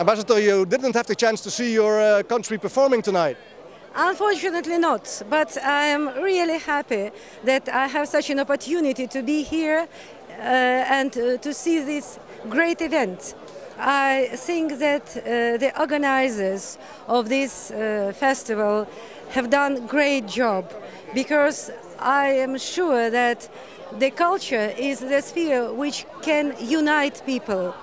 Ambassador, you didn't have the chance to see your country performing tonight. Unfortunately not, but I am really happy that I have such an opportunity to be here and to see this great event. I think that the organizers of this festival have done a great job, because I am sure that the culture is the sphere which can unite people,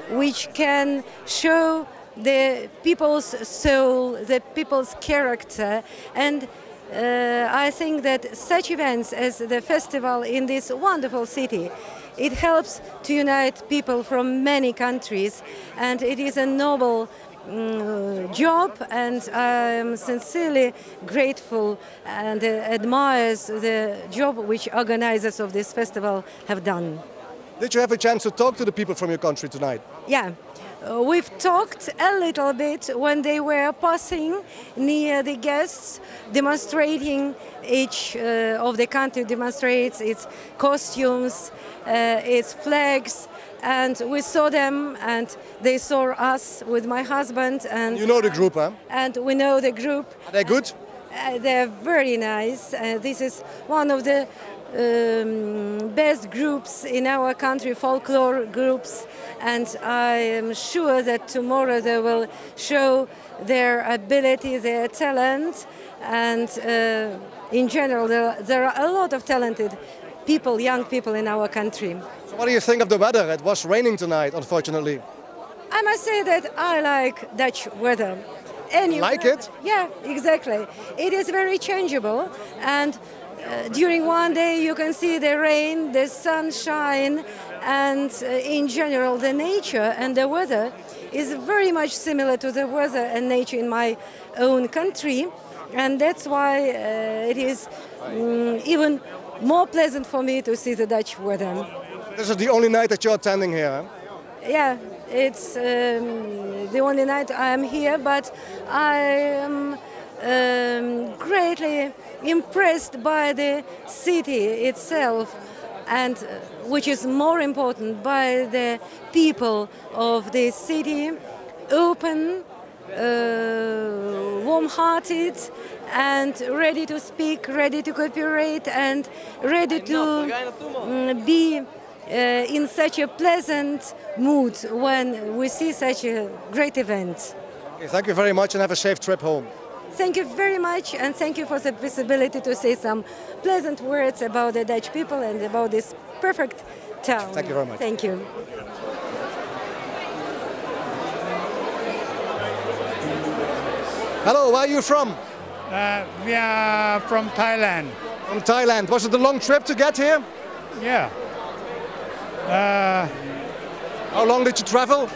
which can show the people's soul, the people's character, and I think that such events as the festival in this wonderful city, it helps to unite people from many countries, and it is a noble job, and I am sincerely grateful and admires the job which organizers of this festival have done. Did you have a chance to talk to the people from your country tonight? Yeah. We've talked a little bit when they were passing near the guests, demonstrating each of the country demonstrates its costumes, its flags, and we saw them and they saw us with my husband. And you know the group, huh? And we know the group. Are they good? They're very nice. This is one of the best groups in our country, folklore groups, and I am sure that tomorrow they will show their ability, their talent, and in general there are a lot of talented people, young people in our country. So what do you think of the weather? It was raining tonight, unfortunately. I must say that I like Dutch weather. You like it? Yeah, exactly. It is very changeable, and during one day you can see the rain, the sunshine, and in general the nature and the weather is very much similar to the weather and nature in my own country, and that's why it is even more pleasant for me to see the Dutch weather. This is the only night that you're attending here, huh? Yeah, it's the only night I am here, but I am greatly impressed by the city itself, and which is more important, by the people of this city, open, warm-hearted, and ready to speak, ready to cooperate, and ready to be in such a pleasant mood when we see such a great event. Okay, thank you very much and have a safe trip home. Thank you very much, and thank you for the possibility to say some pleasant words about the Dutch people and about this perfect town. Thank you very much. Thank you. Hello, where are you from? We are from Thailand. From Thailand. Was it a long trip to get here? Yeah. How long did you travel?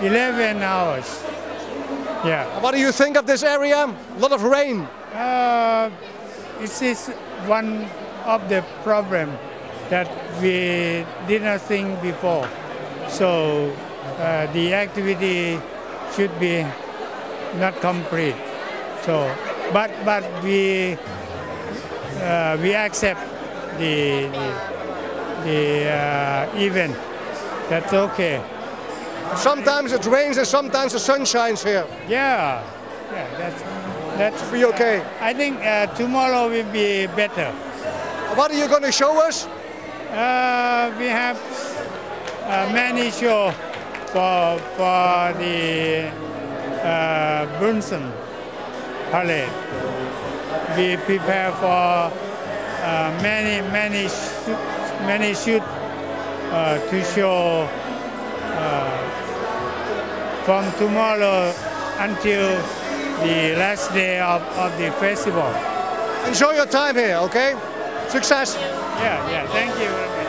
11 hours. Yeah. What do you think of this area? A lot of rain. It is one of the problems that we did not think before. So the activity should be not complete. So, but we accept the event. That's okay. Sometimes it rains and sometimes the sun shines here. Yeah, that's be okay. I think tomorrow will be better. What are you going to show us? We have many shows for the Brunssum Parade. We prepare for many shoots to show from tomorrow until the last day of the festival. Enjoy your time here, okay? Success! Yeah, thank you very much.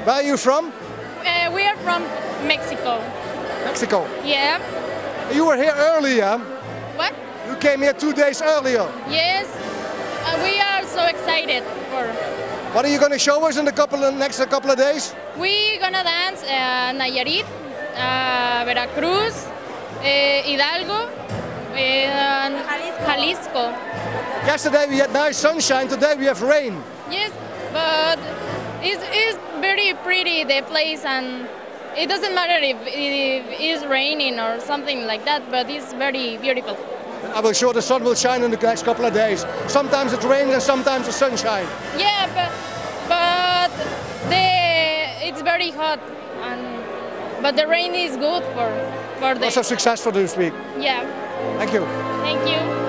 Where are you from? We are from Mexico. Mexico? Yeah. You were here earlier. What? You came here 2 days earlier. Yes. We are so excited for... What are you going to show us in the next couple of days? We're going to dance Nayarit, Veracruz, Hidalgo, and Jalisco. Yesterday we had nice sunshine, today we have rain. Yes, but It's very pretty, the place, and it doesn't matter if it is raining or something like that, but it's very beautiful. I will show the sun will shine in the next couple of days. Sometimes it rains and sometimes the sunshine. Yeah, but it's very hot, but the rain is good for Lots of success for this week. Yeah. Thank you. Thank you.